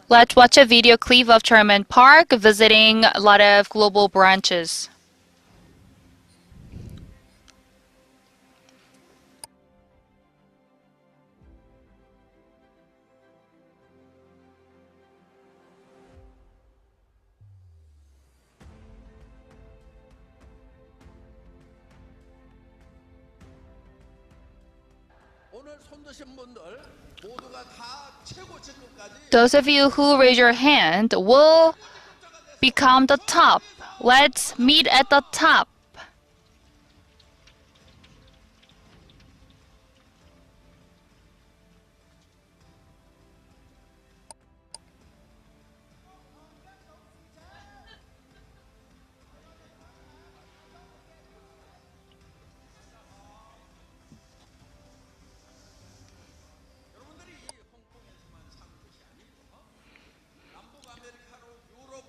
Let's watch a video clip of Chairman Park visiting a lot of global branches. Those of you who raise your hand will become the top. Let's meet at the top.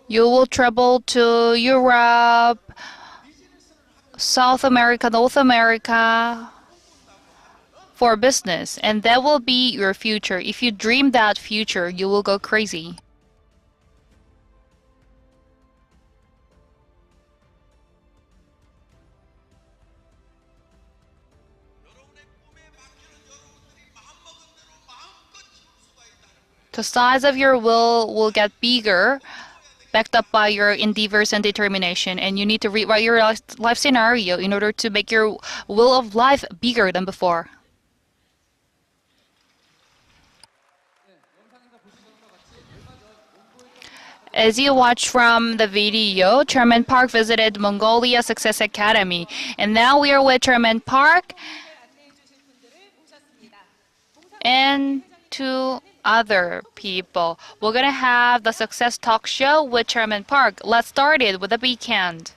You will travel to Europe, South America, North America for business, and that will be your future. If you dream that future, you will go crazy. The size of your will get bigger, backed up by your endeavors and determination, and you need to rewrite your life scenario in order to make your will of life bigger than before. As you watch from the video, Chairman Park visited Mongolia Success Academy, and now we are with Chairman Park and two other people. We're gonna have the success talk show with Chairman Park. Let's start it with a big hand.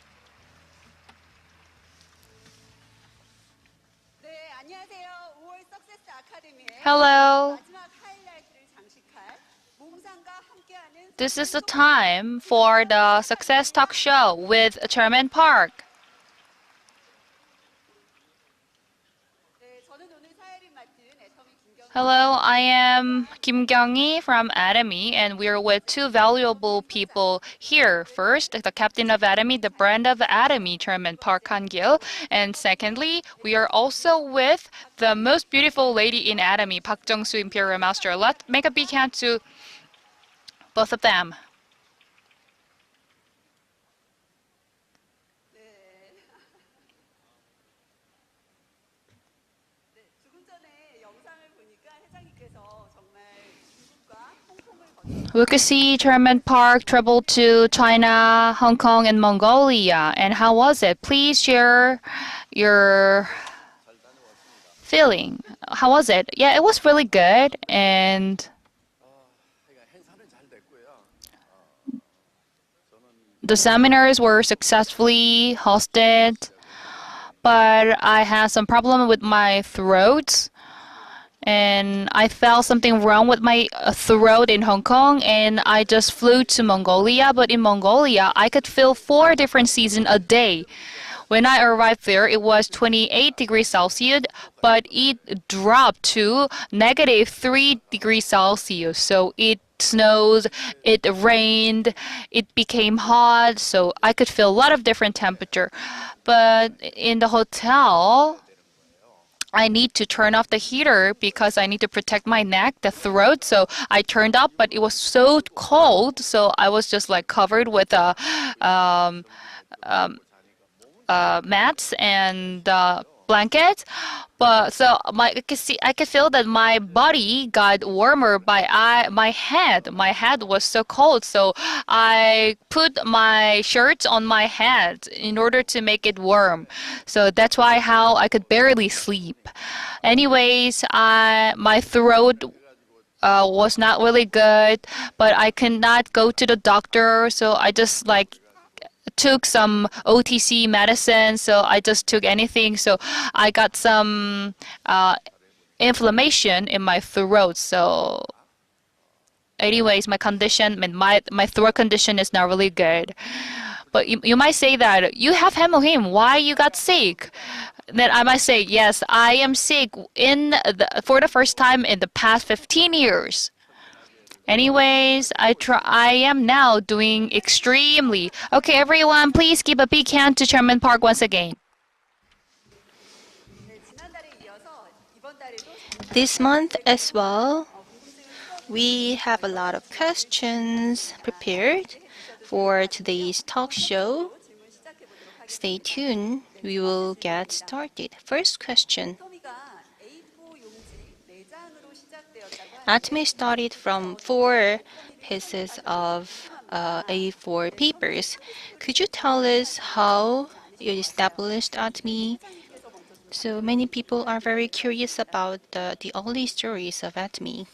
Hello. This is the time for the success talk show with Chairman Park. Hello, I am Kim Kyung-hee from Atomy, and we are with two valuable people here. First, the captain of Atomy, the brand of Atomy, Chairman Park Han-Gill. And secondly, we are also with the most beautiful lady in Atomy, Park Jung-soo, Imperial Master. Let's make a big hand to both of them. We could see Chairman Park travel to China, Hong Kong, and Mongolia. And how was it? Please share your feeling. How was it? Yeah, it was really good. And the seminars were successfully hosted. But I had some problem with my throat. And I felt something wrong with my throat in Hong Kong, and I just flew to Mongolia. But in Mongolia, I could feel 4 different seasons a day. When I arrived there, it was 28 degrees Celsius, but it dropped to -3 degrees Celsius. So it snowed, it rained, it became hot, so I could feel a lot of different temperature. But in the hotel, I need to turn off the heater because I need to protect my neck, the throat. So I turned up, but it was so cold. So I was just like covered with um, mats and blankets. But so I could feel that my body got warmer by my head. My head was so cold, so I put my shirt on my head in order to make it warm. So that's why how I could barely sleep. Anyways, my throat was not really good, but I could not go to the doctor, so I just like took some OTC medicine, so I just took anything. So I got some inflammation in my throat. So anyways, my condition, my throat condition is not really good. But you might say that you have hemoheme. Why you got sick? Then I might say, yes, I am sick for the first time in the past 15 years. Anyways, I am now doing extremely. Okay, everyone, please give a big hand to Chairman Park once again. This month as well, we have a lot of questions prepared for today's talk show. Stay tuned. We will get started. First question. Atomy started from 4 pieces of A4 papers. Could you tell us how you established Atomy? So many people are very curious about the early stories of Atomy.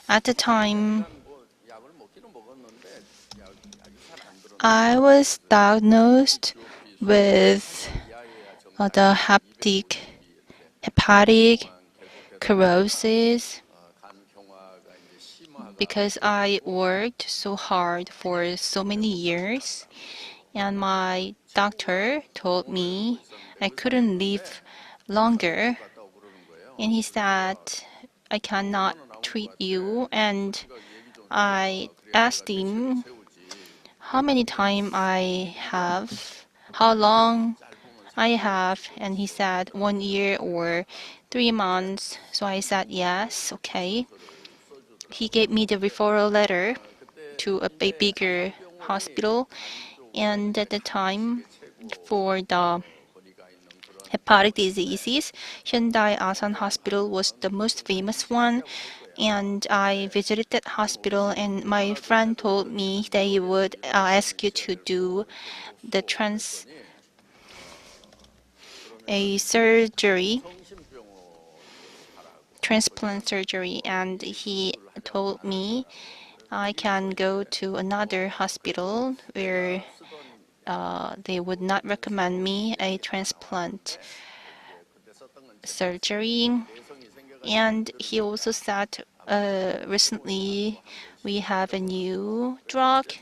At the time, I was diagnosed with the hepatic cirrhosis because I worked so hard for so many years, and my doctor told me I couldn't live longer, and he said I cannot treat you. And I asked him how many time I have, how long I have, and he said 1 year or 3 months. So I said yes, okay. He gave me the referral letter to a bigger hospital, and at the time for the hepatic diseases, Hyundai Asan Hospital was the most famous one. And I visited that hospital, and my friend told me they would ask you to do the surgery, transplant surgery, and he told me I can go to another hospital where they would not recommend me a transplant surgery. And he also said recently we have a new drug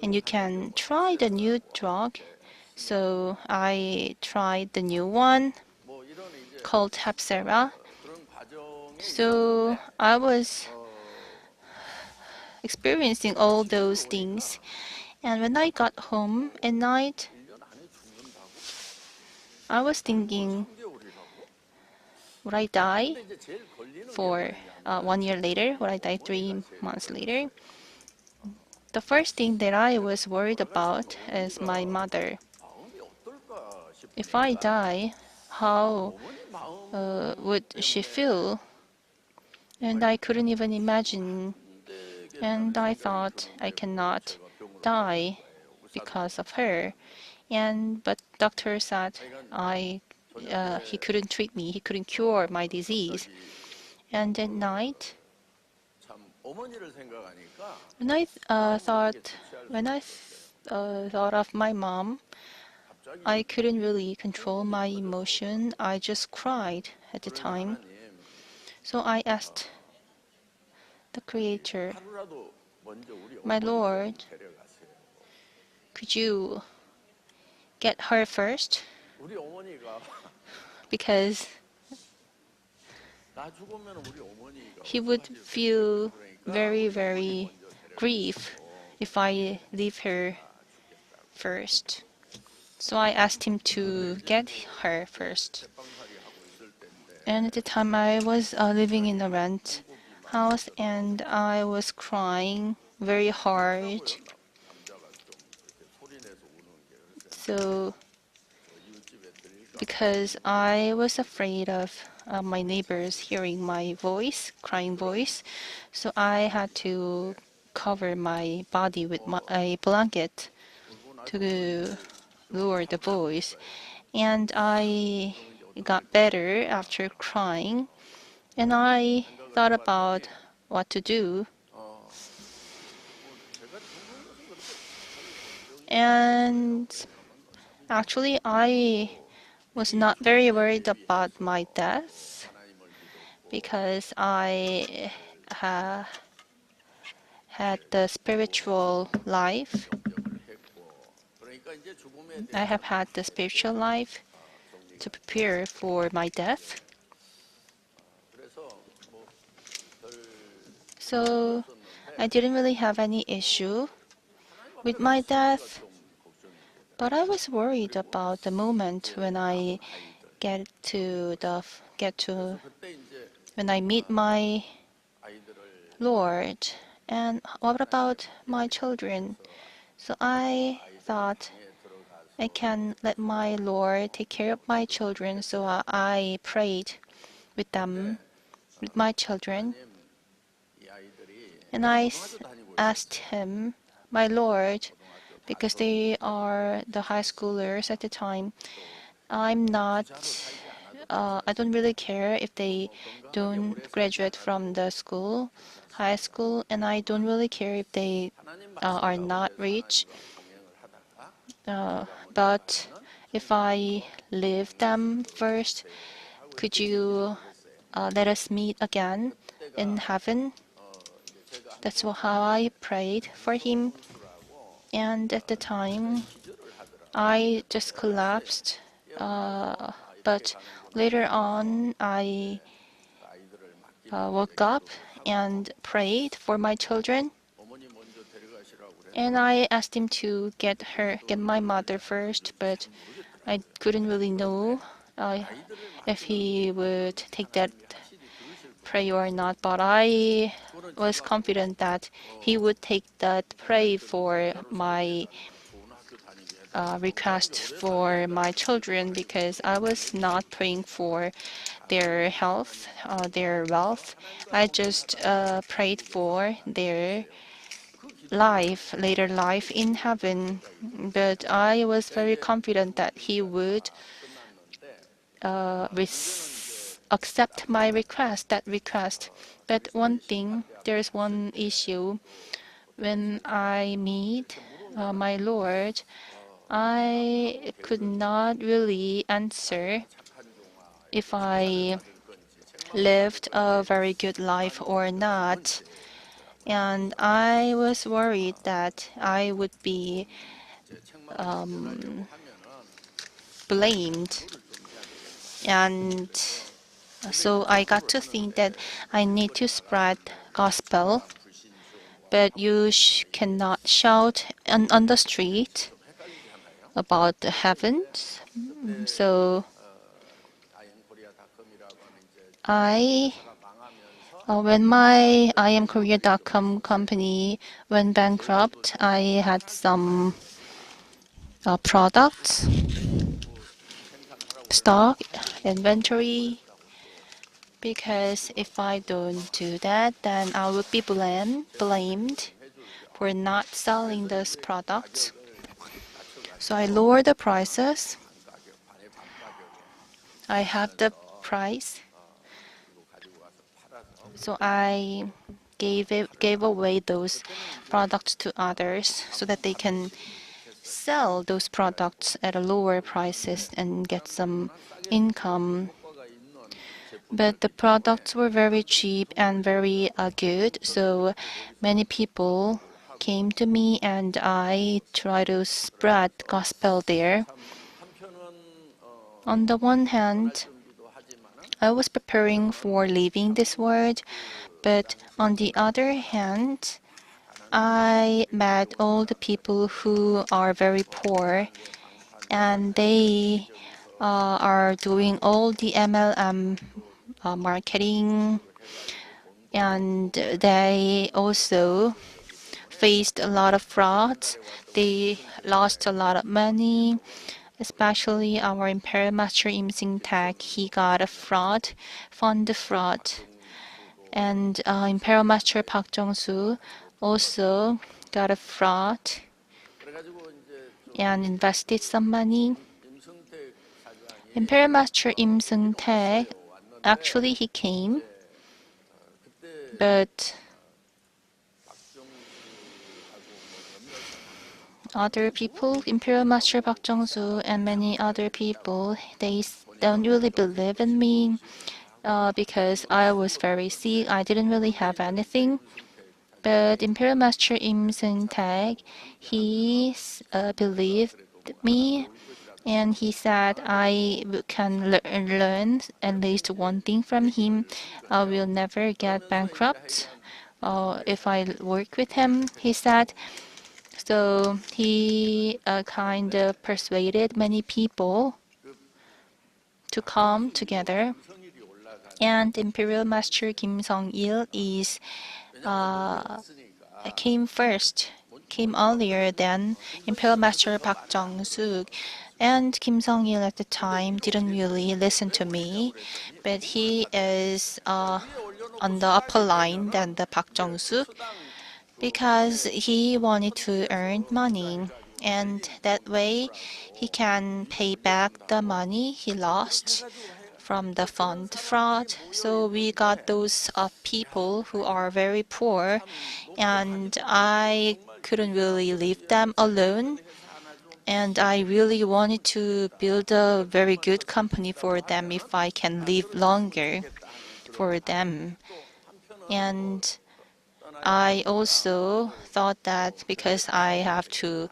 and you can try the new drug. So I tried the new one called Hepzera. So I was experiencing all those things. And when I got home at night, I was thinking, would I die for 1 year later? Would I die 3 months later? The first thing that I was worried about is my mother. If I die, how would she feel? And I couldn't even imagine. And I thought I cannot die because of her. But doctor said he couldn't treat me. He couldn't cure my disease. And at night, when I thought of my mom, I couldn't really control my emotion. I just cried at the time. So I asked the Creator, my Lord, could you get her first? Because he would feel very, very grief if I leave her first. So I asked him to get her first. And at the time I was living in a rent house and I was crying very hard. So because I was afraid of my neighbors hearing my voice, crying voice, so I had to cover my body with a blanket to lower the voice. And I got better after crying, and I thought about what to do. And actually, I was not very worried about my death because I had the spiritual life. I have had the spiritual life to prepare for my death. So I didn't really have any issue with my death, but I was worried about the moment when I get to when I meet my Lord. And what about my children? So I thought I can let my Lord take care of my children. So I prayed with them, with my children, and asked him, my Lord, because they are the high schoolers at the time. I'm not, I don't really care if they don't graduate from the school, high school, and I don't really care if they are not rich. But if I leave them first, could you let us meet again in heaven? That's how I prayed for him. And at the time, I just collapsed. But later on, I woke up and prayed for my children. And I asked him to get my mother first, but I couldn't really know uh, if he would take that prayer or not. But I was confident that he would take that prayer for my request for my children, because I was not praying for their health, their wealth. I just prayed for their later life in heaven. But I was very confident that he would accept my request. But one thing, there's one issue. When I meet my Lord, I could not really answer if I lived a very good life or not. And I was worried that I would be blamed. And so I got to think that I need to spread gospel, but you cannot shout on the street about the heavens. So I, when my IamKorea.com company went bankrupt, I had some products, stock, inventory, because if I don't do that, then I would be blamed for not selling those products. So I lowered the prices. I have the price. So I gave away those products to others so that they can sell those products at a lower prices and get some income. But the products were very cheap and very good, so many people came to me and I try to spread gospel there. On the one hand, I was preparing for leaving this world, but on the other hand, I met all the people who are very poor, and they are doing all the MLM marketing, and they also faced a lot of frauds. They lost a lot of money, especially our Imperial Master Im Sing Tak. He got a fund fraud. And Imperial Master Park Jong-soo also got a fraud and invested some money. Imperial Master Im Sung Taek, actually he came, but other people, Imperial Master Park Jong-soo and many other people, they don't really believe in me because I was very sick. I didn't really have anything. But Imperial Master Im Sung Taek, he believed me, and he said can learn at least one thing from him. I will never get bankrupt if I work with him, he said. So he kind of persuaded many people to come together. And Imperial Master Kim Song-il came first, came earlier than Imperial Master Park Jong-suk. And Kim Song-il at the time didn't really listen to me, but he is on the upper line than the Park Jong-suk because he wanted to earn money. And that way, he can pay back the money he lost from the fund fraud. So we got those people who are very poor, and I couldn't really leave them alone. And I really wanted to build a very good company for them if I can live longer for them. And I also thought that because I have to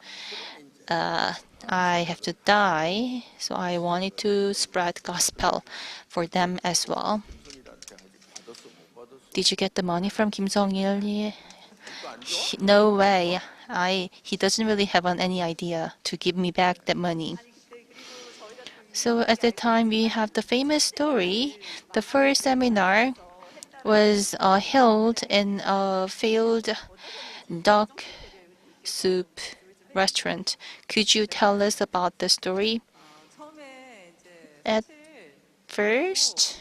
die, so I wanted to spread gospel for them as well. Did you get the money from Kim Song-il? No way. He doesn't really have any idea to give me back that money. So at the time we have the famous story. The first seminar was held in a failed duck soup restaurant. Could you tell us about the story? At first,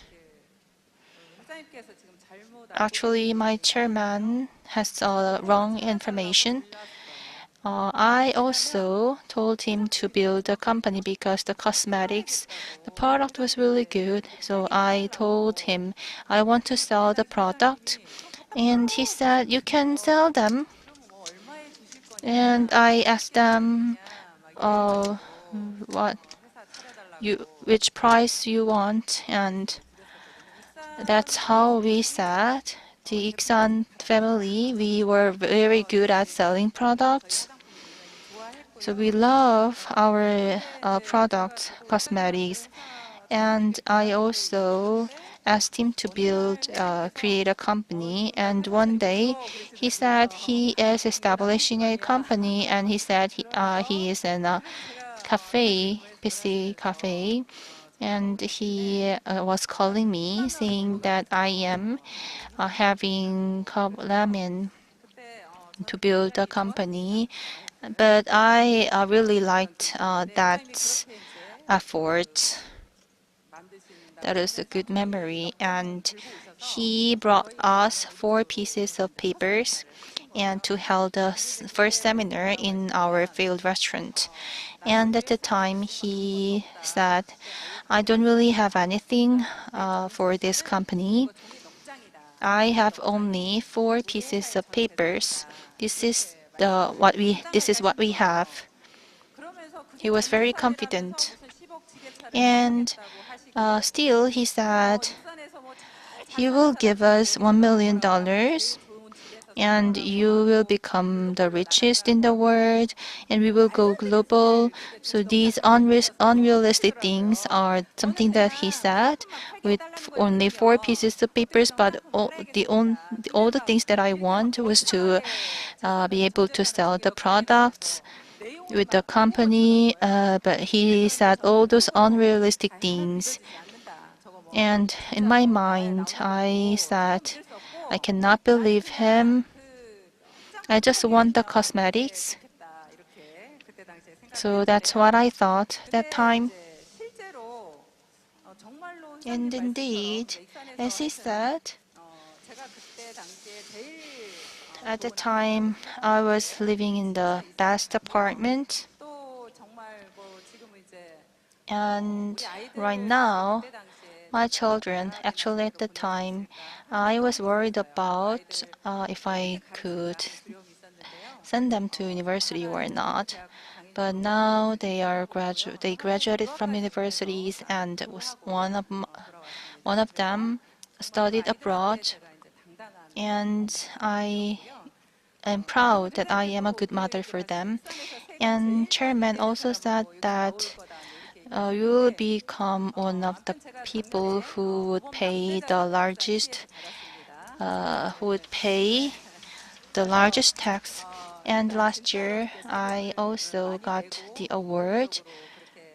actually, my chairman has wrong information. I also told him to build a company because the product was really good. So I told him I want to sell the product. And he said, you can sell them. And I asked them, what which price you want, and that's how we said. The Iksan family, we were very good at selling products. So we love our products, cosmetics. And I also asked him to create a company. And one day he said he is establishing a company, and he said he is in a cafe, PC cafe. And he was calling me saying that I am having cup ramen to build a company. But I really liked that effort. That is a good memory. And he brought us 4 pieces of papers and to hold the first seminar in our failed restaurant. And at the time, he said, I don't really have anything for this company. I have only 4 pieces of papers. This is what we have. He was very confident. And still, he said he will give us $1 million, and you will become the richest in the world, and we will go global. So these unrealistic things are something that he said with only 4 pieces of papers. But all the things that I want was to be able to sell the products with the company. But he said all those unrealistic things. And in my mind, I said, I cannot believe him. I just want the cosmetics. So that's what I thought that time. And indeed, as he said, at the time I was living in the best apartment. And right now, my children, actually at the time, I was worried about if I could send them to university or not. But now they graduated from universities, and one of them studied abroad, and I I'm proud that I am a good mother for them. And chairman also said that you will become one of the people who would pay the largest tax. And last year, I also got the award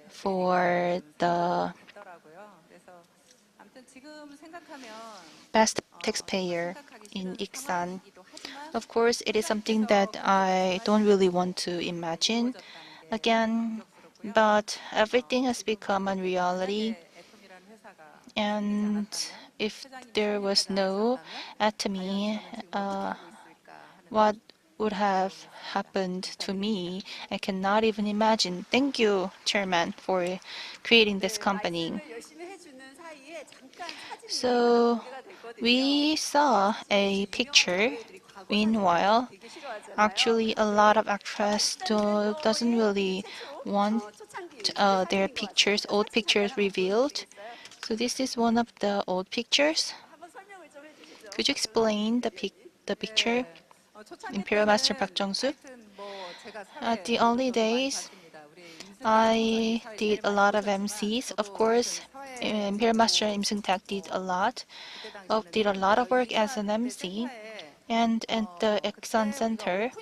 for the best taxpayer in Iksan. Of course, it is something that I don't really want to imagine again, but everything has become a reality. And if there was no Atomy, what would have happened to me? I cannot even imagine. Thank you, Chairman, for creating this company. So we saw a picture. Meanwhile, actually, a lot of actresses doesn't really want their pictures, old pictures revealed. So this is one of the old pictures. Could you explain the picture, Imperial Master Park Jong-soo? At the early days, I did a lot of MCs. Of course, Imperial Master Im Seung-tak did a lot of work as an MC. And at the Exxon Center,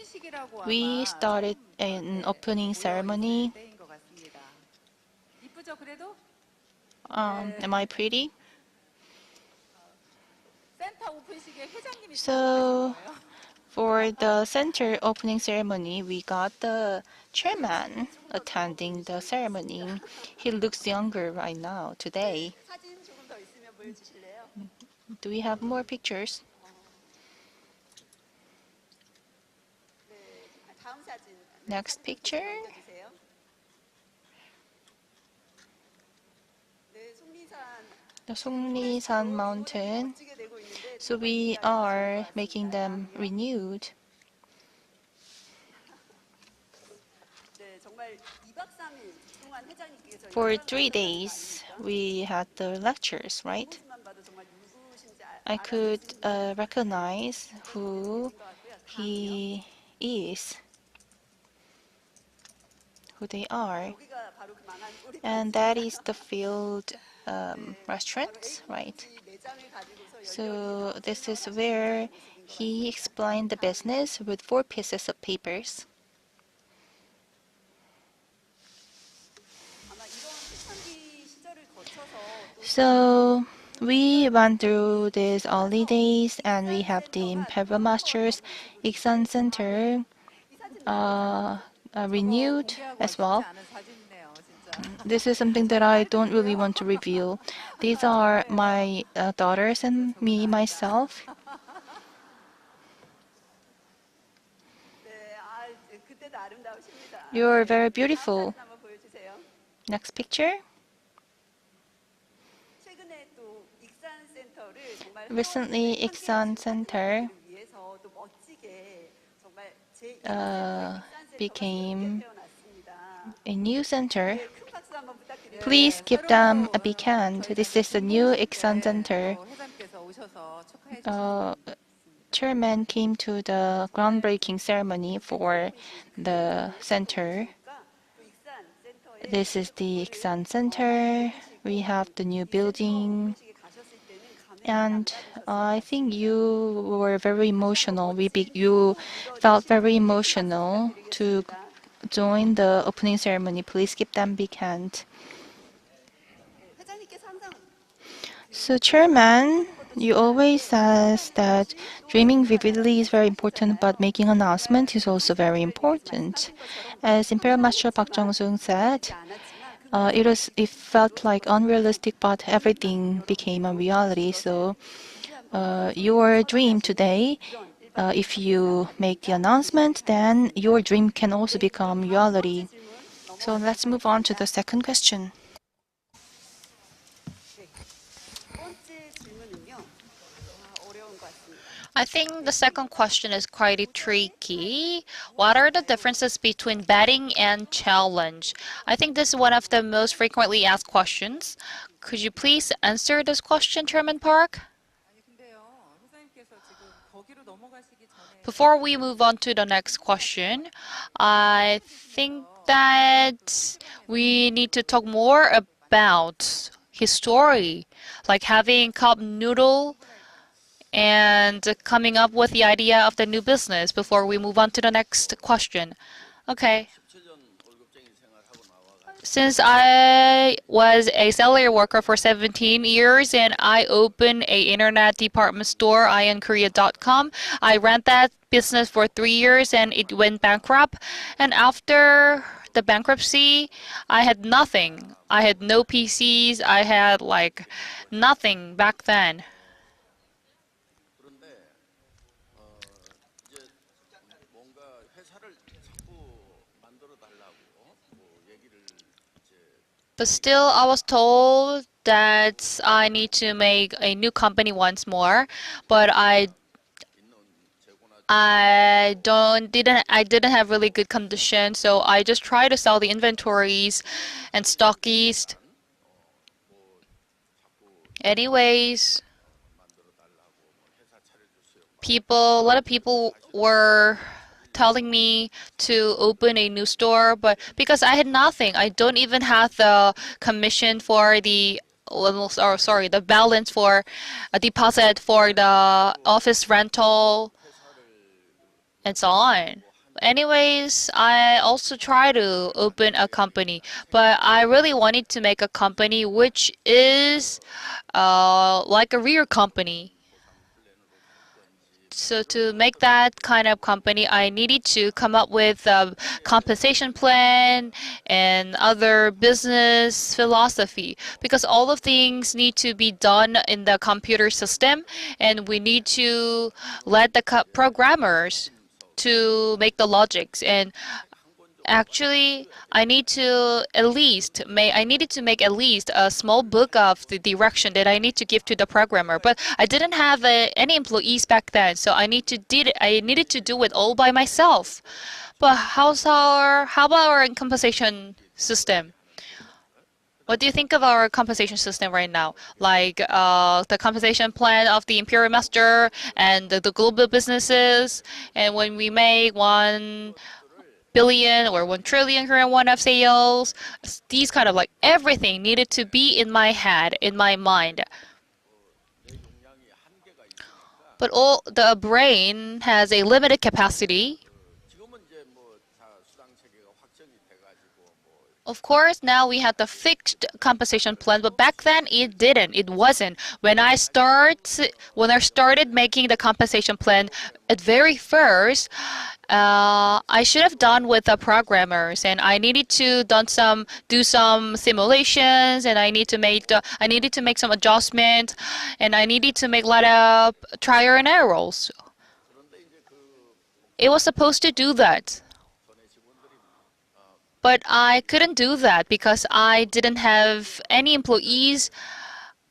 we started an opening ceremony. Am I pretty? So for the center opening ceremony, we got the chairman attending the ceremony. He looks younger right now, today. Do we have more pictures? Next picture. The Songli-san mountain. So we are making them renewed. For 3 days, we had the lectures, right? I could recognize who he is, who they are. And that is the field restaurant, right? So this is where he explained the business with 4 pieces of papers. So we went through these early days and we have the Imperial Masters Iksan Center renewed as well. This is something that I don't really want to reveal. These are my daughters and me, myself. You're very beautiful. Next picture. Recently, Iksan Center became a new center. Please give them a big hand. This is the new Iksan Center. Chairman came to the groundbreaking ceremony for the center. This is the Iksan Center. We have the new building. And I think you were very emotional. You felt very emotional to join the opening ceremony. Please give them big hand. So, Chairman, you always says that dreaming vividly is very important, but making an announcement is also very important. As Imperial Master Park Jong-sung said, it felt like unrealistic, but everything became a reality. So, your dream today, if you make the announcement, then your dream can also become reality. So let's move on to the second question. I think the second question is quite tricky. What are the differences between betting and challenge? I think this is one of the most frequently asked questions. Could you please answer this question, Chairman Park? Before we move on to the next question, I think that we need to talk more about his story, like having cup noodle and coming up with the idea of the new business before we move on to the next question. Okay. Since I was a salary worker for 17 years and I opened a internet department store, ionkorea.com, I ran that business for 3 years and it went bankrupt. And after the bankruptcy, I had nothing. I had no PCs. I had like nothing back then. But still, I was told that I need to make a new company once more, but I didn't have really good condition, so I just tried to sell the inventories and stockies. Anyways, a lot of people were telling me to open a new store, but because I had nothing, I don't even have the commission for the or sorry, the balance for a deposit for the office rental and so on. Anyways, I also try to open a company, but I really wanted to make a company which is like a real company. So to make that kind of company, I needed to come up with a compensation plan and other business philosophy because all of things need to be done in the computer system, and we need to let the programmers to make the logics. And actually, I needed to make at least a small book of the direction that I need to give to the programmer. But I didn't have any employees back then, so I needed to do it all by myself. But how about our compensation system? What do you think of our compensation system right now? Like the compensation plan of the Imperial Master and the global businesses, and when we make 1 billion or 1 trillion Korean won of sales, these kind of like everything needed to be in my head, in my mind. But all the brain has a limited capacity. Of course, now we have the fixed compensation plan, but back then it didn't. It wasn't. When I started making the compensation plan, at very first, I should have done with the programmers, and I needed to do some simulations, and I needed to make some adjustment, and I needed to make a lot of trial and errors. It was supposed to do that. But I couldn't do that because I didn't have any employees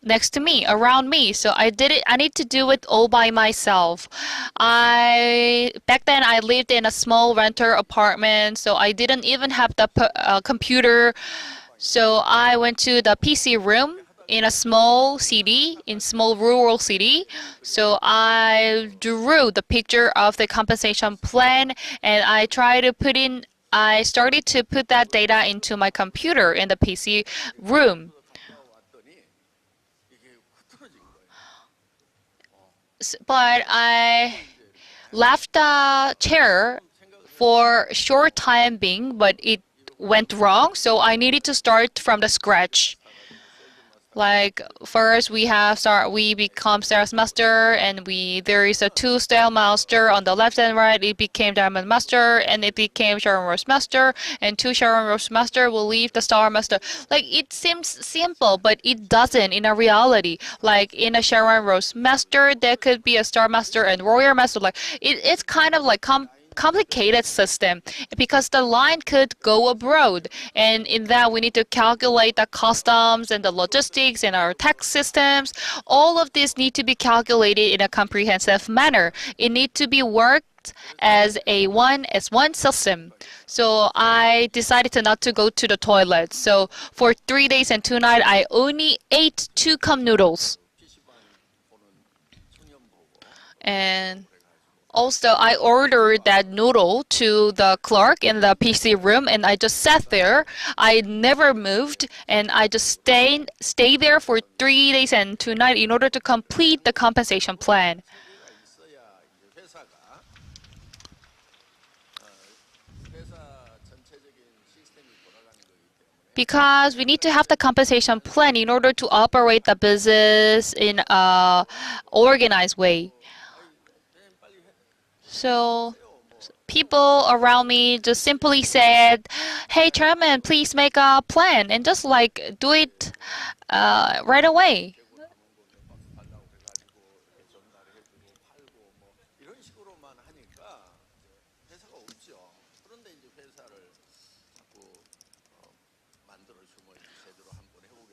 next to me, around me. So I need to do it all by myself. I back then I lived in a small renter apartment, so I didn't even have the computer. So I went to the PC room in a small rural city. So I drew the picture of the compensation plan, and I started to put that data into my computer in the PC room. But I left the chair for short time being, but it went wrong, so I needed to start from the scratch. Like first we become Stars Master, and there is a two style master on the left and right. It became Diamond Master, and it became Sharon Rose Master, and two Sharon Rose Master will leave the Star Master. Like it seems simple, but it doesn't in a reality. Like in a Sharon Rose Master, there could be a Star Master and Warrior Master. Like it's kind of like complicated system because the line could go abroad, and in that we need to calculate the customs and the logistics and our tax systems. All of this need to be calculated in a comprehensive manner. It need to be worked as one system. So I decided to not to go to the toilet. So for 3 days and 2 nights I only ate 2 cup noodles. And Also, I ordered that noodle to the clerk in the PC room, and I just sat there. I never moved, and I just stayed there for 3 days and 2 nights in order to complete the compensation plan. Because we need to have the compensation plan in order to operate the business in a organized way. So people around me just simply said, "Hey, chairman, please make a plan and just like do it right away."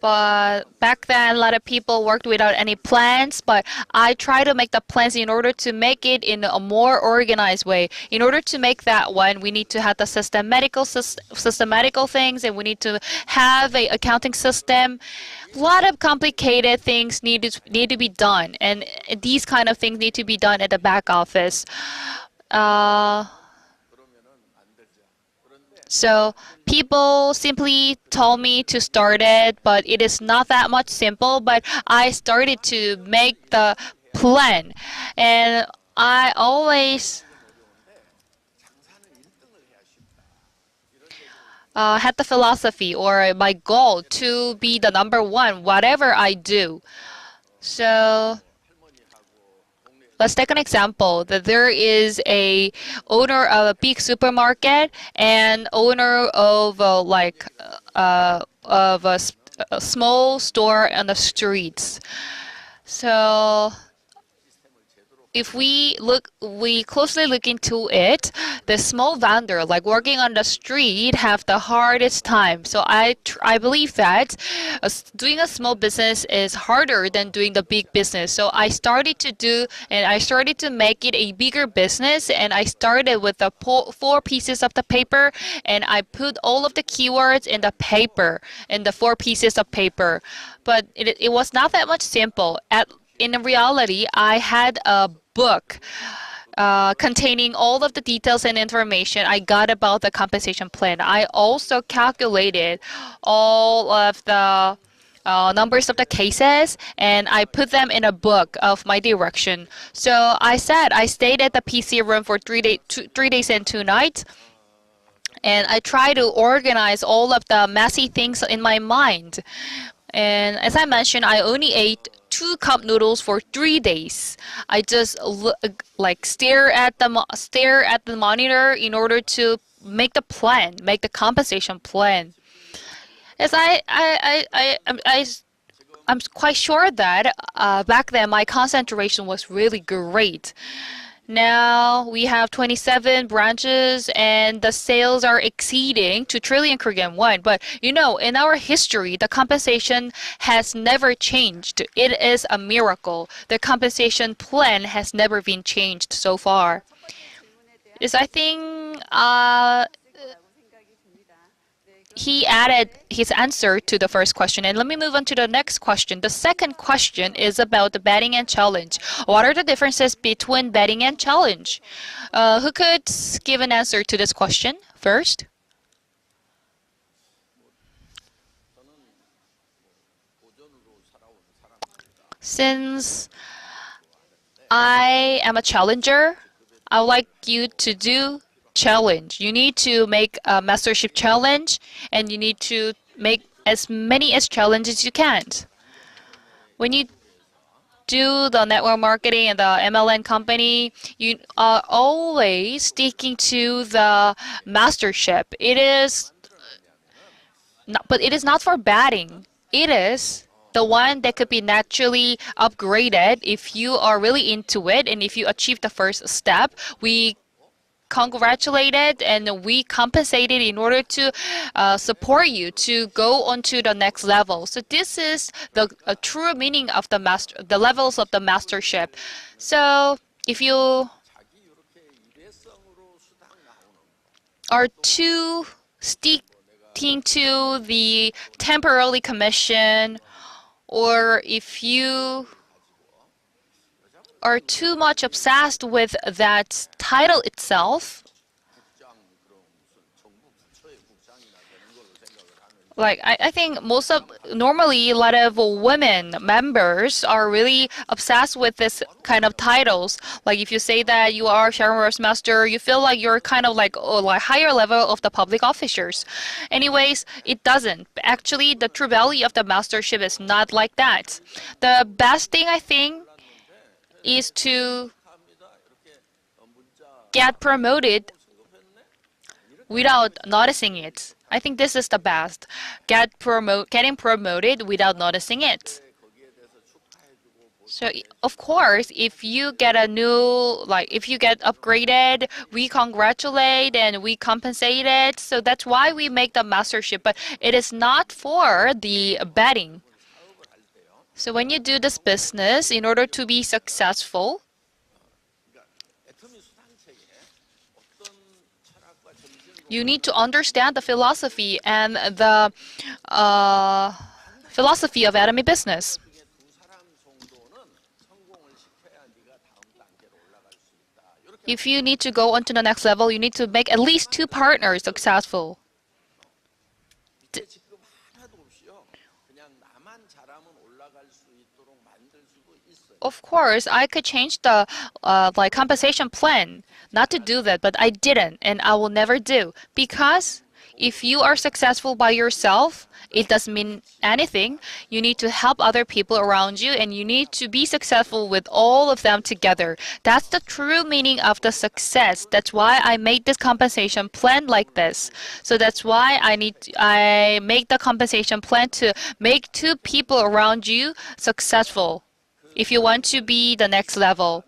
But back then, a lot of people worked without any plans. But I try to make the plans in order to make it in a more organized way. In order to make that one, we need to have the systematical things, and we need to have a accounting system. A lot of complicated things need to be done, and these kind of things need to be done at the back office. Uh, So people simply told me to start it, but it is not that much simple. But I started to make the plan, and I always had the philosophy or my goal to be the number one, whatever I do. So let's take an example that there is a owner of a big supermarket and owner of a small store on the streets. So if we closely look into it, the small vendor, like working on the street, have the hardest time. So I believe that doing a small business is harder than doing the big business. So I started to make it a bigger business, and I started with the four pieces of the paper, and I put all of the keywords in the paper, in the four pieces of paper. But it was not that much simple. In reality, I had a book containing all of the details and information I got about the compensation plan. I also calculated all of the numbers of the cases, and I put them in a book of my direction. So I stayed at the PC room for 3 days and 2 nights, and I tried to organize all of the messy things in my mind. And as I mentioned, I only ate 2 cup noodles for 3 days. I just stare at the monitor in order to make the plan, make the compensation plan. As I'm quite sure that back then my concentration was really great. Now we have 27 branches, and the sales are exceeding 2 trillion Korean won. But in our history, the compensation has never changed. It is a miracle. The compensation plan has never been changed so far. Is I think he added his answer to the first question. And let me move on to the next question. The second question is about the betting and challenge. What are the differences between betting and challenge? Who could give an answer to this question first? Since I am a challenger, I would like you to do challenge. You need to make a mastership challenge, and you need to make as many as challenges you can. When you do the network marketing and the MLN company, you are always sticking to the mastership. But it is not for batting. It is the one that could be naturally upgraded if you are really into it, and if you achieve the first step. We congratulated and we compensated in order to support you to go on to the next level. So this is the true meaning of the levels of the mastership. So if you are too sticking to the temporarily commission, or if you are too much obsessed with that title itself, like I think normally a lot of women members are really obsessed with this kind of titles. Like if you say that you are Sharon Master, you feel like you're kind of like like higher level of the public officers. Anyways, it doesn't. Actually, the true value of the mastership is not like that. The best thing I think is to get promoted without noticing it. I think this is the best. Getting promoted without noticing it. So of course, if you get a new, like if you get upgraded, we congratulate and we compensate it. So that's why we make the mastership, but it is not for the betting. So when you do this business, in order to be successful, you need to understand the philosophy and the philosophy of Atomy business. If you need to go on to the next level, you need to make at least 2 partners successful. Of course, I could change the like compensation plan, not to do that, but I didn't, and I will never do, because if you are successful by yourself, it doesn't mean anything. You need to help other people around you, and you need to be successful with all of them together. That's the true meaning of the success. That's why I made this compensation plan like this. So that's why I make the compensation plan to make 2 people around you successful if you want to be the next level.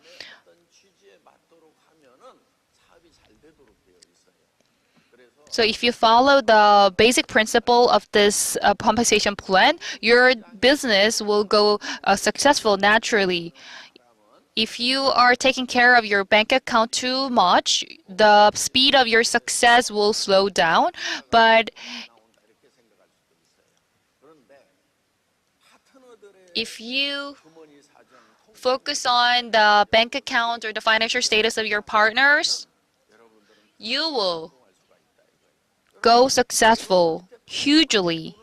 So if you follow the basic principle of this compensation plan, your business will go successful naturally. If you are taking care of your bank account too much, the speed of your success will slow down. But if you focus on the bank account or the financial status of your partners, you will go successful hugely.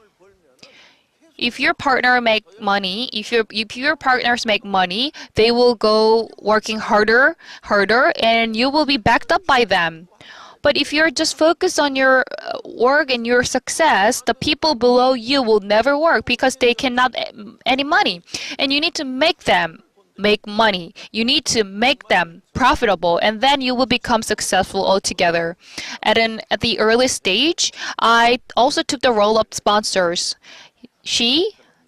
If your partner make money, if your partners make money, they will go working harder, and you will be backed up by them. But if you're just focused on your work and your success, the people below you will never work because they cannot any money, and you need to make them make money. You need to make them profitable, and then you will become successful altogether. At the early stage, I also took the role of sponsors.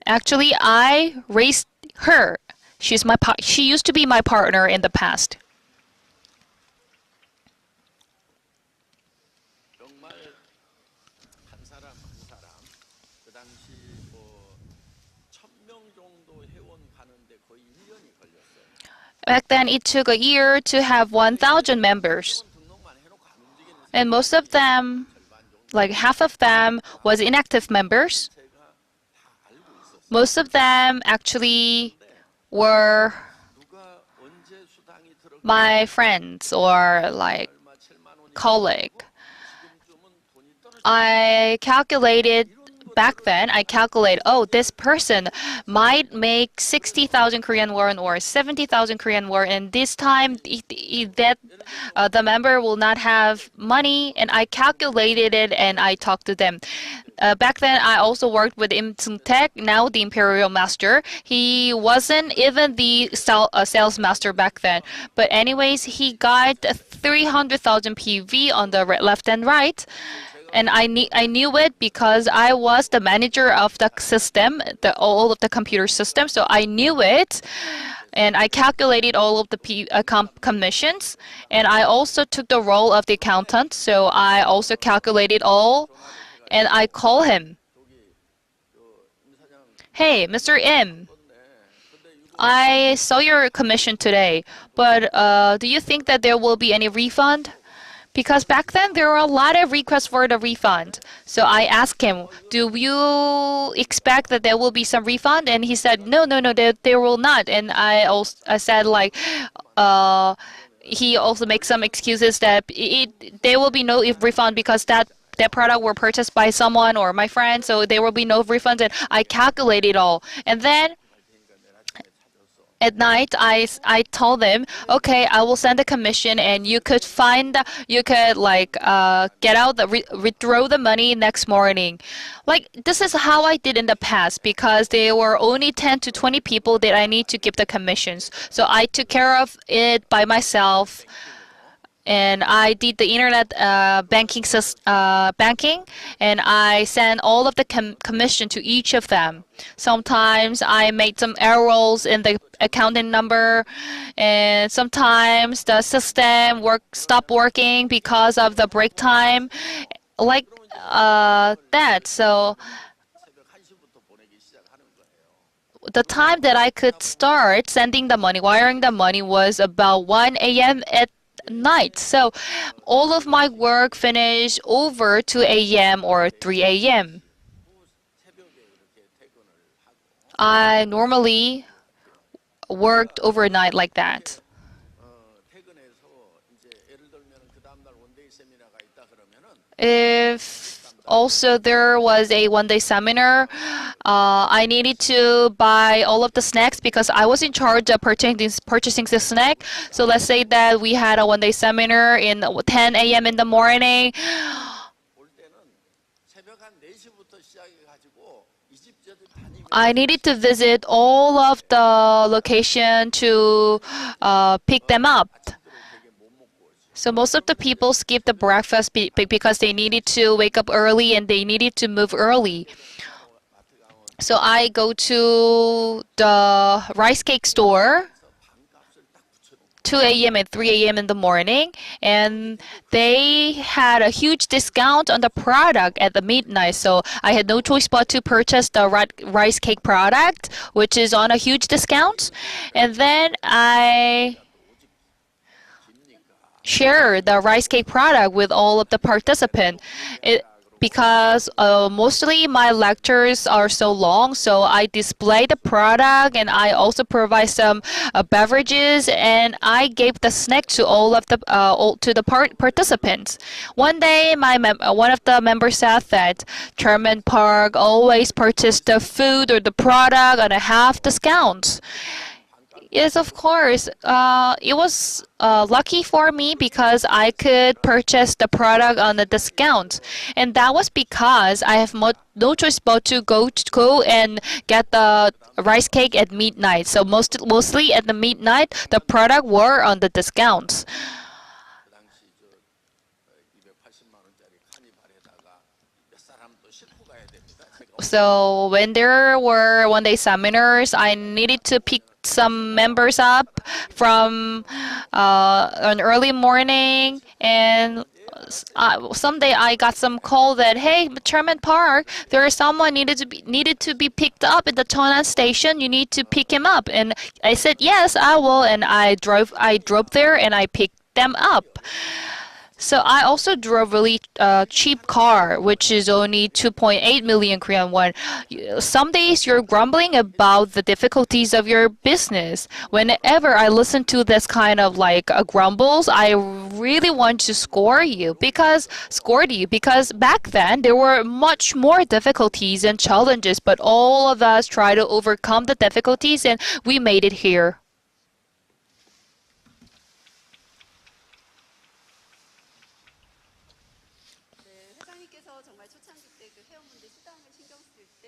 I raised her. She used to be my partner in the past. Back then, it took a year to have 1,000 members. And most of them, like half of them, was inactive members. Most of them actually were my friends or like colleague. Back then, I calculated, oh, this person might make 60,000 Korean won or 70,000 Korean won, and this time the member will not have money, and I calculated it and I talked to them. Back then, I also worked with Im Seung-taek, now the Imperial Master. He wasn't even the sales master back then. But anyways, he got 300,000 PV on the left and right. And I knew it because I was the manager of the system, all of the computer system. So I knew it. And I calculated all of the commissions. And I also took the role of the accountant. So I also calculated all. And I call him. Hey, Mr. Im, I saw your commission today, but do you think that there will be any refund? Because back then there were a lot of requests for the refund. So I asked him, "Do you expect that there will be some refund?" And he said, "No, no, no, there will not." And I said like, uh, he also makes some excuses that there will be no refund because that product were purchased by someone or my friend, so there will be no refund. And I calculated all, and then at night I told them, okay, I will send a commission and you could like get out withdraw the money next morning. Like this is how I did in the past because there were only 10 to 20 people that I need to give the commissions, so I took care of it by myself. And I did the internet banking, and I sent all of the commission to each of them. Sometimes I made some errors in the accounting number, and sometimes the system stopped working because of the break time, like that. So the time that I could start sending the money, wiring the money was about 1 a.m. at night. So all of my work finished over 2 a.m. or 3 a.m. I normally worked overnight like that. If also there was a 1 day seminar, I needed to buy all of the snacks because I was in charge of purchasing the snack. So let's say that we had a 1 day seminar in 10 a.m. in the morning. I needed to visit all of the location to pick them up. So most of the people skip the breakfast because they needed to wake up early and they needed to move early. So I go to the rice cake store 2 a.m. and 3 a.m. in the morning, and they had a huge discount on the product at the midnight. So I had no choice but to purchase the rice cake product, which is on a huge discount. And then I share the rice cake product with all of the participants. Because mostly my lectures are so long, so I display the product and I also provide some beverages, and I gave the snack to all of the participants. One day, one of the members said that Chairman Park always purchased the food or the product on a half discount. Yes, of course. It was lucky for me because I could purchase the product on a discount, and that was because I have no choice but to go and get the rice cake at midnight. So mostly at the midnight, the product were on the discounts. So when there were 1 day seminars, I needed to pick some members up from an early morning, and someday I got some call that, hey, Chairman Park, there is someone needed to be picked up at the Cheonan station. You need to pick him up, and I said yes, I will, and I drove there and I picked them up. So I also drove really cheap car, which is only 2.8 million Korean won. Some days you're grumbling about the difficulties of your business. Whenever I listen to this kind of like grumbles, I really want to score you because back then there were much more difficulties and challenges, but all of us try to overcome the difficulties and we made it here.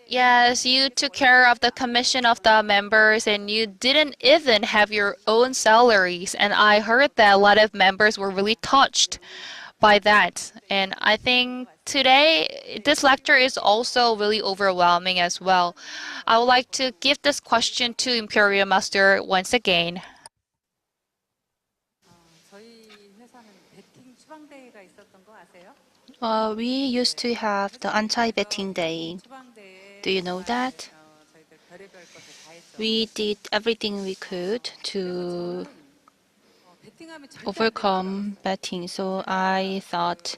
Yes, you took care of the commission of the members and you didn't even have your own salaries. And I heard that a lot of members were really touched by that. And I think today this lecture is also really overwhelming as well. I would like to give this question to Imperial Master once again. We used to have the anti-betting day. Do you know that? We did everything we could to overcome betting. So I thought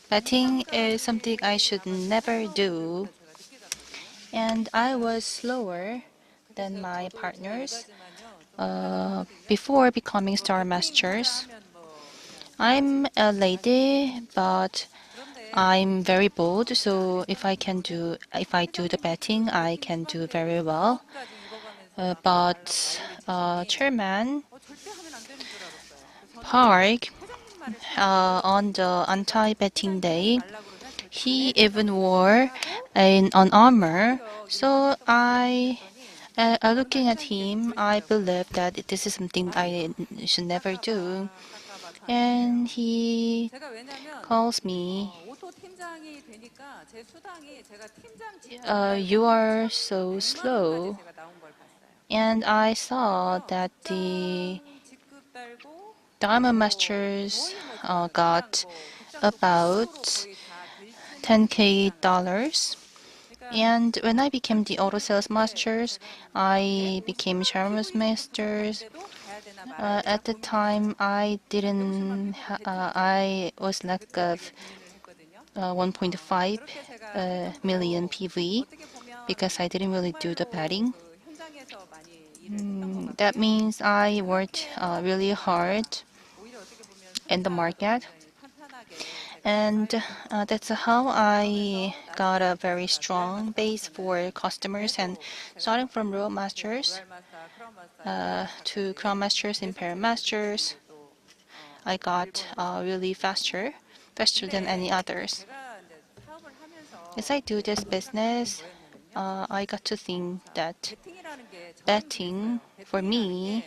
betting is something I should never do. And I was slower than my partners before becoming Star Masters. I'm a lady, but I'm very bold. So if I do the betting, I can do very well. But Chairman Park, on the anti-betting day, he even wore an armor. So looking at him, I believe that this is something I should never do. And he calls me, you are so slow. And I saw that the Diamond Masters got about 10K dollars. And when I became the auto sales masters, I became Sharon's masters. At the time, I was lack of 1.5 million PV because I didn't really do the betting. That means I worked really hard in the market, and that's how I got a very strong base for customers. And starting from Royal Masters to Crown Masters, Imperial Masters, I got really faster than any others. As I do this business, I got to think that betting for me,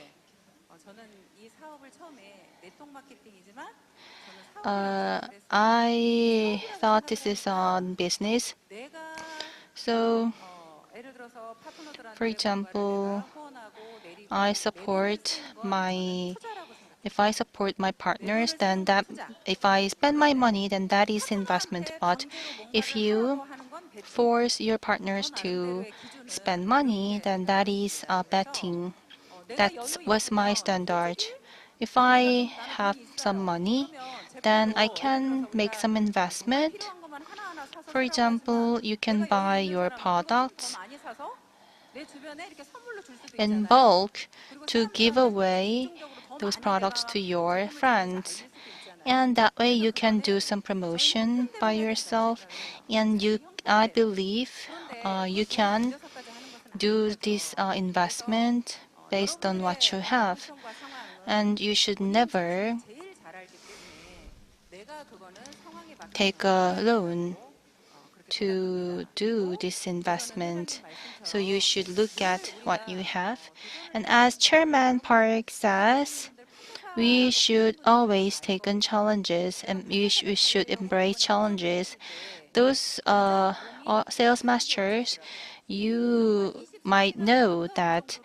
I thought this is on business. So, for example, I support my if I support my partners, then that if I spend my money, then that is investment. But if you force your partners to spend money, then that is betting. That was my standard. If I have some money, then I can make some investment. For example, you can buy your products in bulk to give away those products to your friends. And that way you can do some promotion by yourself. And I believe you can do this investment based on what you have. And you should never take a loan to do this investment. So you should look at what you have. And as Chairman Park says, we should always take on challenges and we should embrace challenges. Those sales masters, you might know that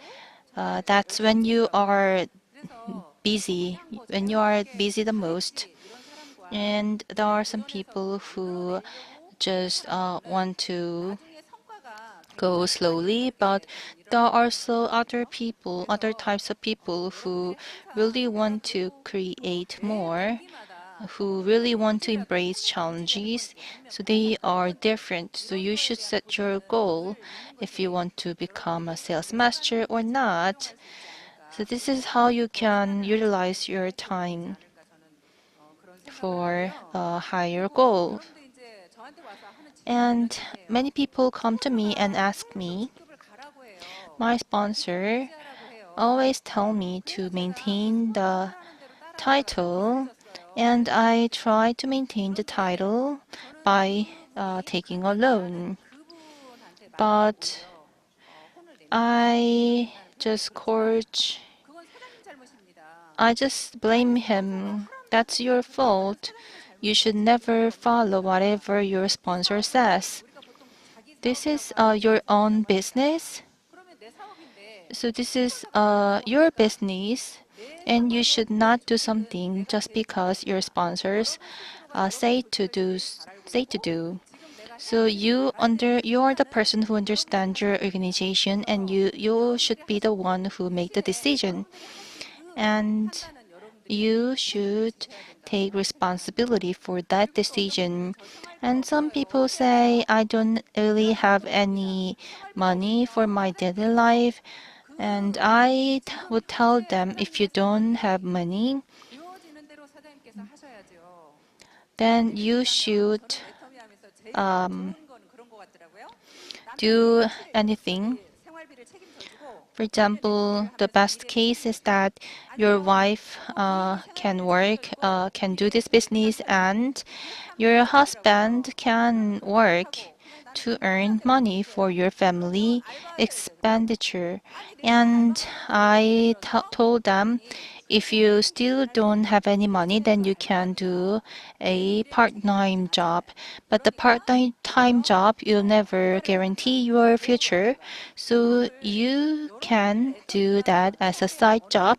that's when you are busy the most. And there are some people who just want to go slowly, but there are also other types of people who really want to create more, who really want to embrace challenges. So they are different. So you should set your goal if you want to become a sales master or not. So this is how you can utilize your time for a higher goal. And many people come to me and ask me, my sponsor always tell me to maintain the title, and I try to maintain the title by taking a loan. But I just coach, I just blame him. That's your fault. You should never follow whatever your sponsor says. This is your own business. So this is your business, and you should not do something just because your sponsors say to do. So you are the person who understands your organization, and you should be the one who make the decision. And you should take responsibility for that decision. And some people say, I don't really have any money for my daily life. And would tell them, if you don't have money, then you should um, do anything. For example, the best case is that your wife can work, can do this business, and your husband can work to earn money for your family expenditure. And told them, if you still don't have any money, then you can do a part-time job. But the part-time job will never guarantee your future. So you can do that as a side job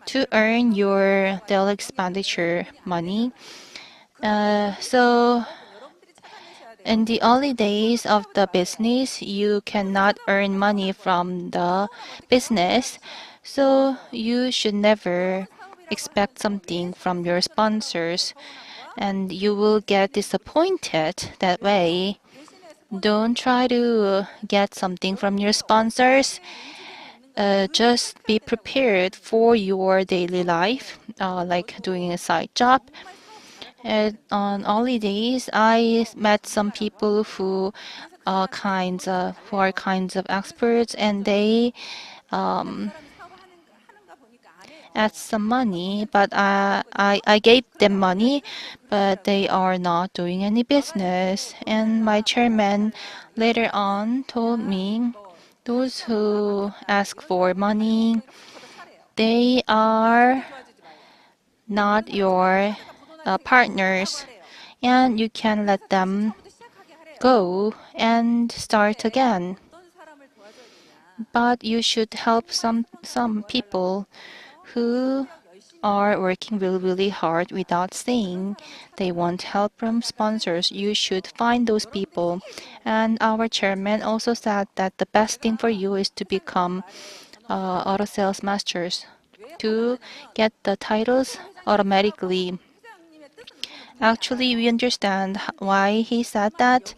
to earn your daily expenditure money. So in the early days of the business, you cannot earn money from the business, so you should never expect something from your sponsors, and you will get disappointed that way. Don't try to get something from your sponsors. Just be prepared for your daily life, like doing a side job. And on holidays, I met some people who are kinds of experts, and they um, asked some money, but I gave them money, but they are not doing any business. And my chairman later on told me, those who ask for money, they are not your partners, and you can let them go and start again. But you should help some people who are working really, really hard without saying they want help from sponsors. You should find those people. And our chairman also said that the best thing for you is to become auto sales masters to get the titles automatically. Actually, we understand why he said that,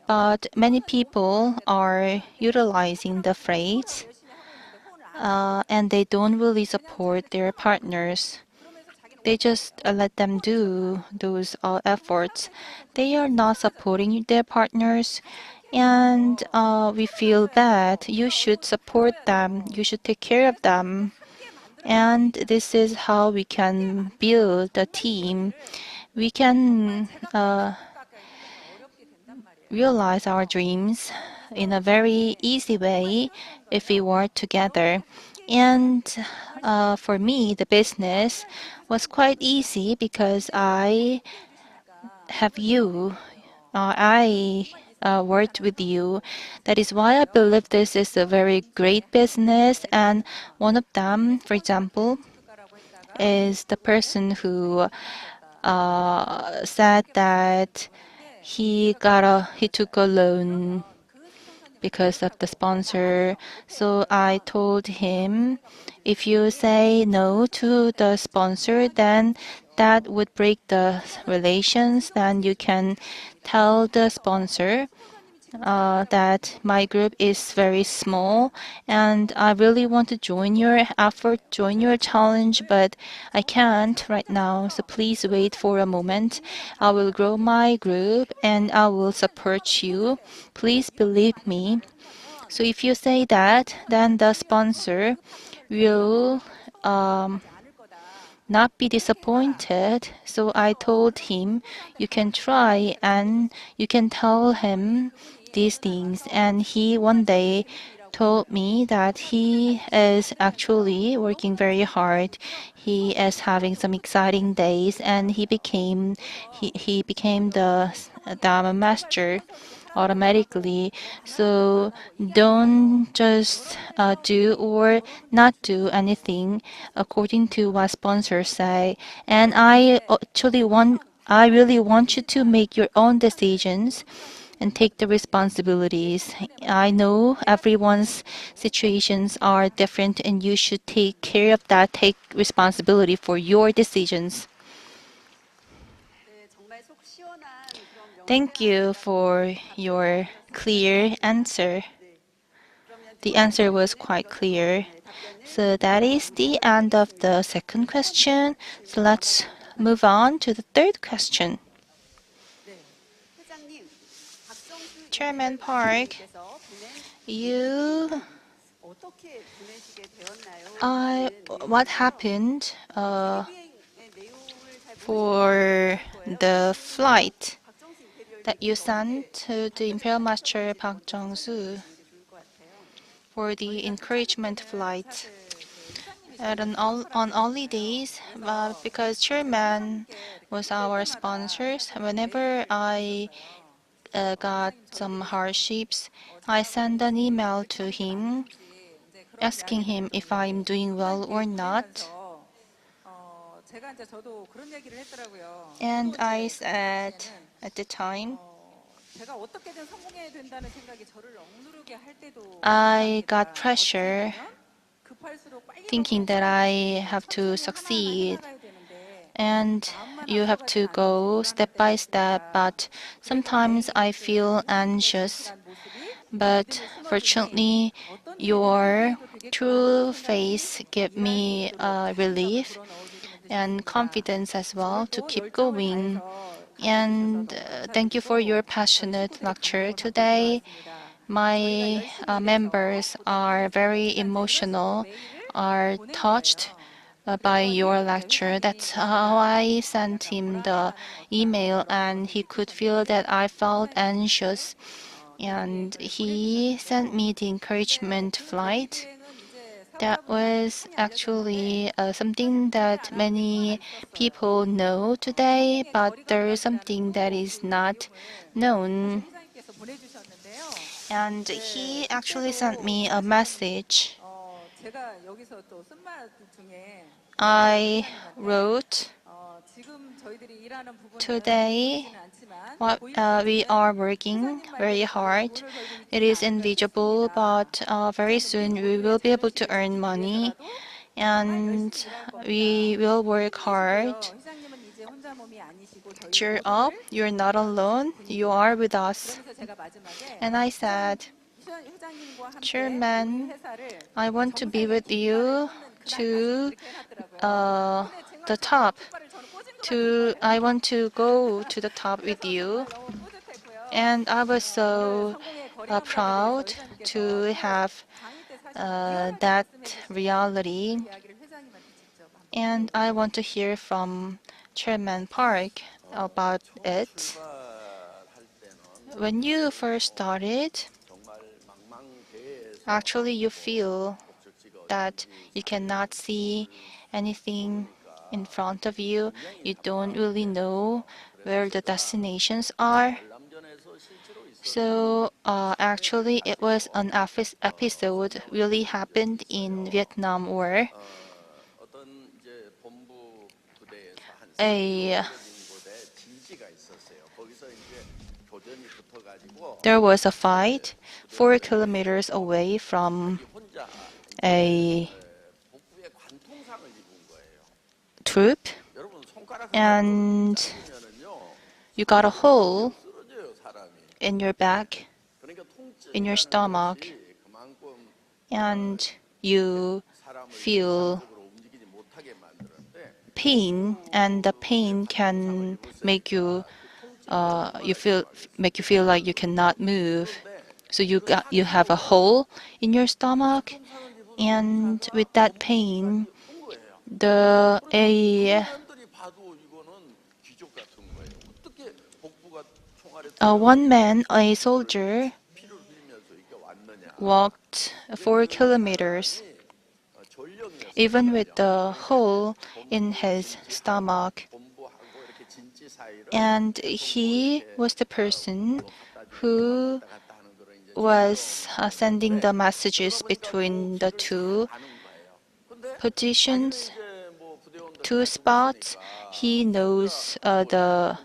but many people are utilizing the phrase and they don't really support their partners. They just let them do those efforts. They are not supporting their partners, and we feel bad. You should support them, you should take care of them. And this is how we can build a team. We can realize our dreams in a very easy way if we work together. And for me, the business was quite easy because I have you. I worked with you. That is why I believe this is a very great business. And one of them, for example, is the person who said that he took a loan because of the sponsor. So I told him, if you say no to the sponsor, then that would break the relations. Then you can tell the sponsor that my group is very small and I really want to join your effort, join your challenge, but I can't right now. So please wait for a moment. I will grow my group and I will support you. Please believe me. So if you say that, then the sponsor will not be disappointed. So I told him, you can try and you can tell him these things. And he one day told me that he is actually working very hard. He is having some exciting days and he became the Dharma master automatically. So don't just do or not do anything according to what sponsors say. And I really want you to make your own decisions and take the responsibilities. I know everyone's situations are different and you should take care of that. Take responsibility for your decisions. Thank you for your clear answer. The answer was quite clear. So that is the end of the second question. So let's move on to the third question. Chairman Park, you, what happened for the flight that you sent to the Imperial Master Park Jong-soo for the encouragement flight? On holidays, because chairman was our sponsors. Whenever I got some hardships, I send an email to him asking him if I'm doing well or not. And I said at the time, I got pressure thinking that I have to succeed and you have to go step by step, but sometimes I feel anxious. But fortunately, your true face gave me relief and confidence as well to keep going. And thank you for your passionate lecture today. My members are very emotional, are touched by your lecture. That's how I sent him the email, and he could feel that I felt anxious. And he sent me the encouragement flight. That was actually something that many people know today, but there is something that is not known. And he actually sent me a message. I wrote, today we are working very hard. It is invisible, but very soon we will be able to earn money and we will work hard. Cheer up, you're not alone, you are with us. And I said, Chairman, I want to be with you to the top. I want to go to the top with you. And I was so proud to have that reality. And I want to hear from Chairman Park about it. When you first started, actually you feel that you cannot see anything in front of you. You don't really know where the destinations are. So actually it was an episode really happened in Vietnam War. A There was a fight 4 kilometers away from a troop, and you got a hole in your back, in your stomach, and you feel pain, and the pain can make you make you feel like you cannot move. So you have a hole in your stomach, and with that pain, a one man, a soldier, walked 4 kilometers, even with the hole in his stomach. And he was the person who was sending the messages between the two positions, two spots. He knows the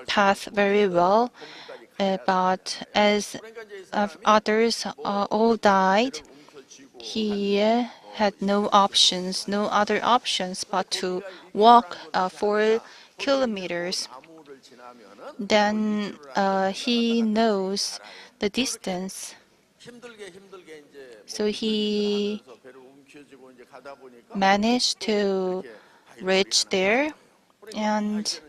path very well. but as others all died, he had no options, no other options but to walk 4 kilometers. Then he knows the distance, so he managed to reach there, and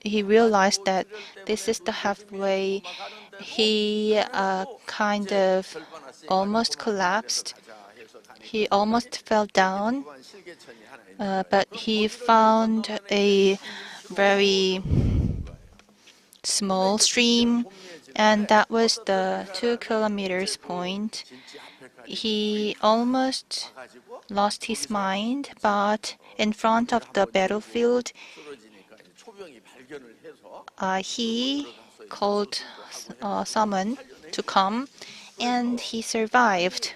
he realized that this is the halfway. He kind of almost collapsed. He almost fell down, but he found a very small stream, and that was the 2 kilometers point. He almost lost his mind, but in front of the battlefield, he called someone to come, and he survived.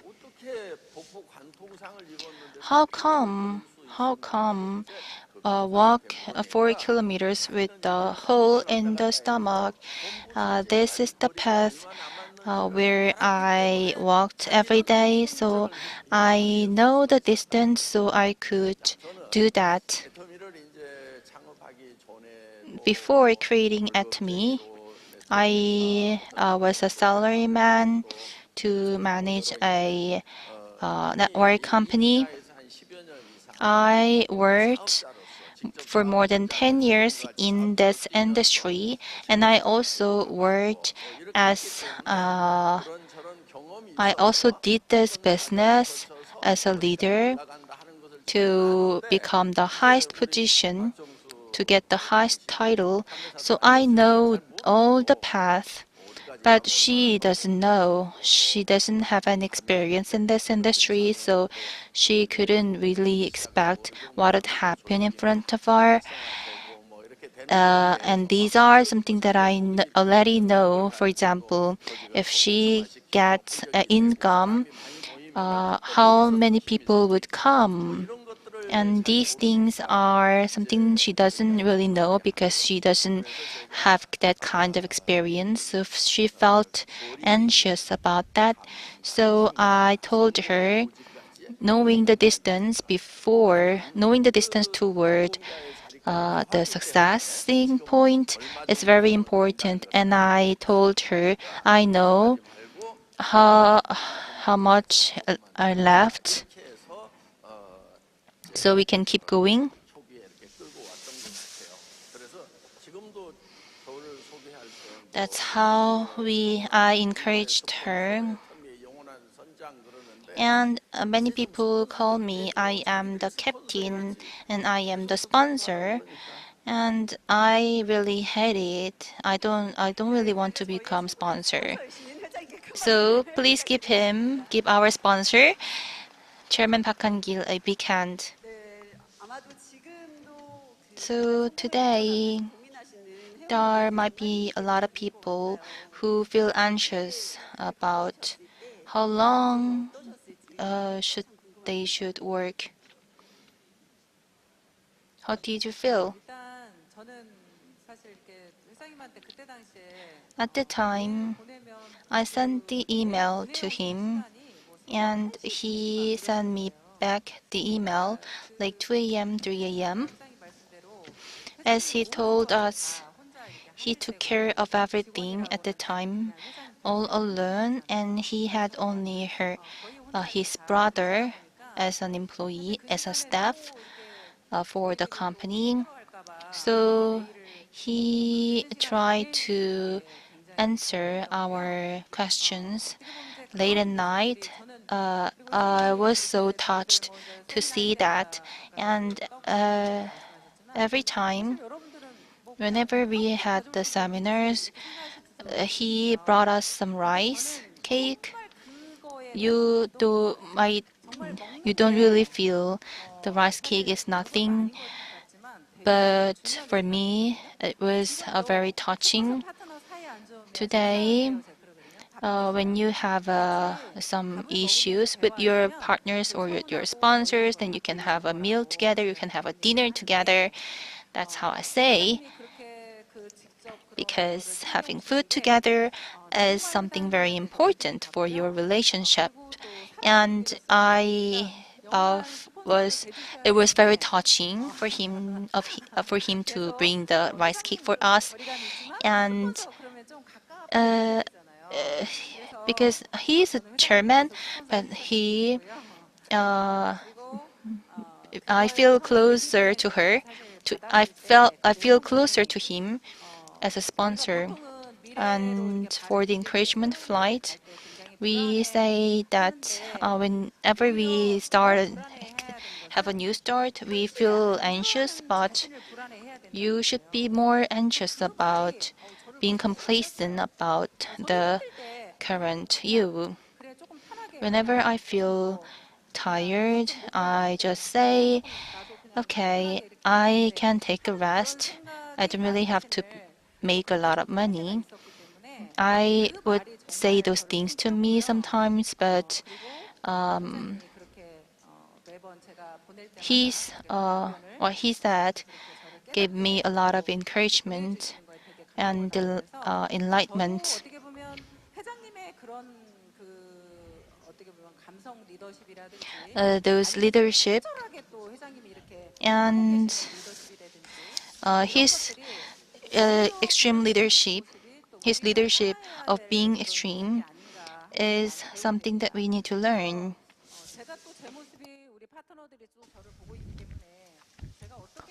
How come? How come? Walk 4 kilometers with the hole in the stomach. This is the path where I walked every day, so I know the distance, so I could do that. Before creating Atomy, I was a salaryman to manage a network company. I worked for more than 10 years in this industry, and I also did this business as a leader to become the highest position, to get the highest title. So I know all the path, but she doesn't know. She doesn't have an experience in this industry, so she couldn't really expect what would happen in front of her. And these are something that already know. For example, if she gets an income, how many people would come? And these things are something she doesn't really know because she doesn't have that kind of experience. So she felt anxious about that. So I told her, knowing the distance toward the succeeding point is very important. And I told her, I know how much are left, so we can keep going. That's how I encouraged her. And many people call me I am the captain and I am the sponsor. And I really hate it. I don't really want to become sponsor. So please give our sponsor, Chairman Park Han-Gill, a big hand. So today, there might be a lot of people who feel anxious about how long should work. How did you feel? At the time, I sent the email to him, and he sent me back the email like 2 a.m., 3 a.m. As he told us, he took care of everything at the time all alone, and he had only his brother as an employee, as a staff for the company. So he tried to answer our questions late at night. I was so touched to see that, and every time, whenever we had the seminars, he brought us some rice cake. You do might you don't really feel the rice cake is nothing, but for me it was very touching. Today, when you have some issues with your partners or with your sponsors, then you can have a meal together, you can have a dinner together. That's how I say. because having food together is something very important for your relationship. And was it was very touching for him to bring the rice cake for us, and uh, because he is a chairman, but uh, I feel closer to her. I feel closer to him as a sponsor. And for the encouragement flight, we say that whenever we have a new start, we feel anxious, but you should be more anxious about being complacent about the current you. Whenever I feel tired, I just say, okay, I can take a rest. I don't really have to make a lot of money. I would say those things to me sometimes, but um, what he said gave me a lot of encouragement and enlightenment. Those leadership and his extreme leadership, his leadership of being extreme is something that we need to learn.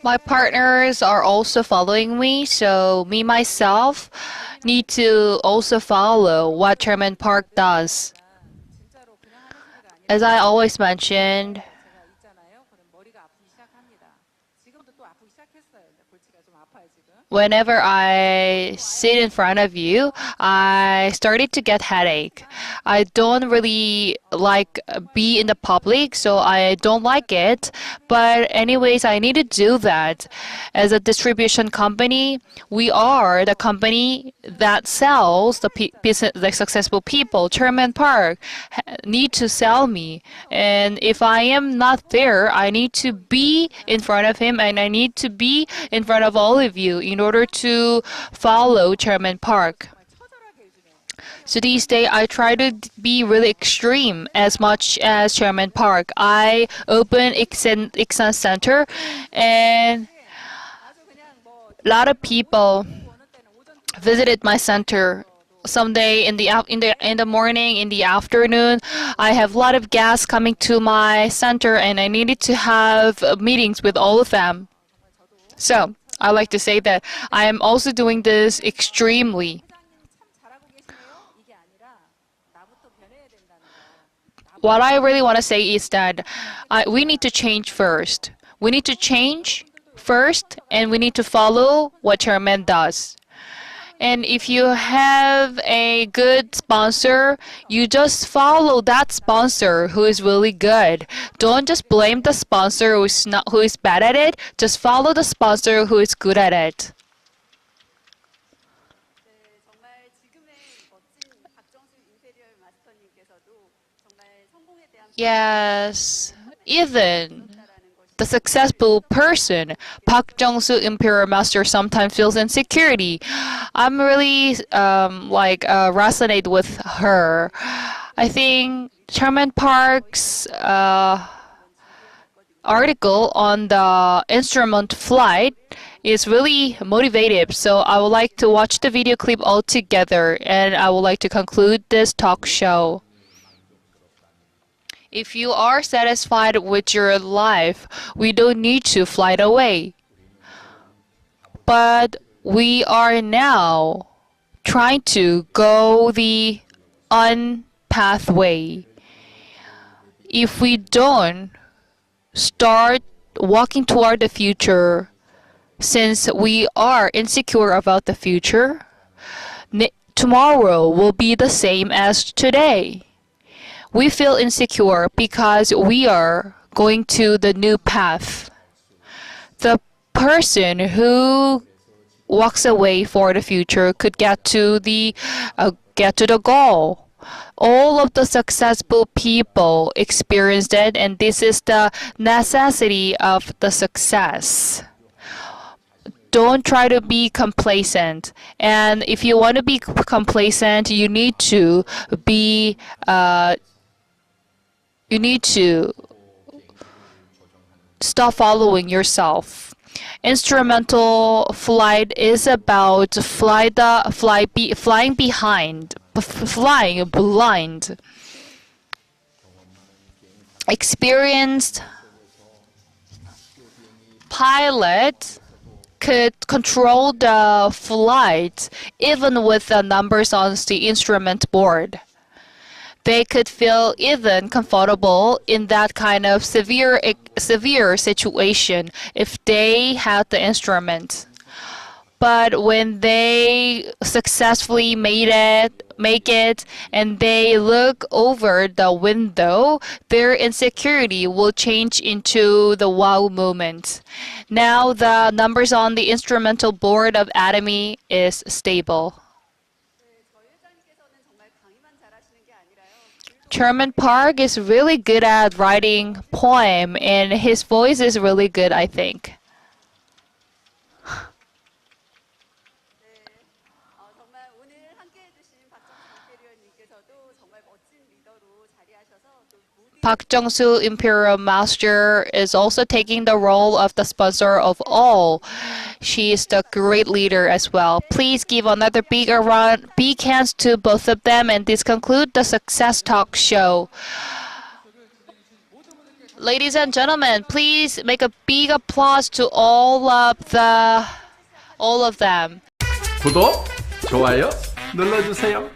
My partners are also following me, so me myself need to also follow what Chairman Park does. As I always mentioned, whenever I sit in front of you, I started to get headache. I don't really like be in the public, so I don't like it. But anyways, I need to do that. As a distribution company, we are the company that sells business, the successful people. Chairman Park need to sell me, and if I am not there, I need to be in front of him, and I need to be in front of all of you in order to follow Chairman Park. So these days, I try to be really extreme as much as Chairman Park. I open Iksan Center, and a lot of people visited my center. Someday in the morning, in the afternoon, I have a lot of guests coming to my center, and I needed to have meetings with all of them. So I like to say that I am also doing this extremely. What I really want to say is that we need to change first. We need to change first, and we need to follow what Chairman does. And if you have a good sponsor, you just follow that sponsor who is really good. Don't just blame the sponsor who is bad at it. Just follow the sponsor who is good at it. Yes, even the successful person, Park Jong-soo, Imperial Master, sometimes feels insecurity. I'm really resonate with her. I think Chairman Park's article on the instrument flight is really motivative. So I would like to watch the video clip all together, and I would like to conclude this talk show. If you are satisfied with your life, we don't need to fly away. But we are now trying to go the unpathway. If we don't start walking toward the future, since we are insecure about the future, tomorrow will be the same as today. We feel insecure because we are going to the new path. The person who walks away for the future could get to the goal. All of the successful people experienced it, and this is the necessity of the success. don't try to be complacent. And if you want to be complacent, you need to be you need to stop following yourself. Instrumental flight is about flying behind, flying blind. Experienced pilot could control the flight even with the numbers on the instrument board. They could feel even comfortable in that kind of severe situation if they had the instrument. But when they successfully make it, and they look over the window, their insecurity will change into the wow moment. Now the numbers on the instrumental board of Atomy is stable. Chairman Park is really good at writing poem, and his voice is really good, I think. Park Jung-soo, Imperial Master, is also taking the role of the sponsor of all. She is the great leader as well. Please give another big hands to both of them, and this concludes the Success Talk show. Ladies and gentlemen, please make a big applause to all of them. 구독, 좋아요 눌러주세요.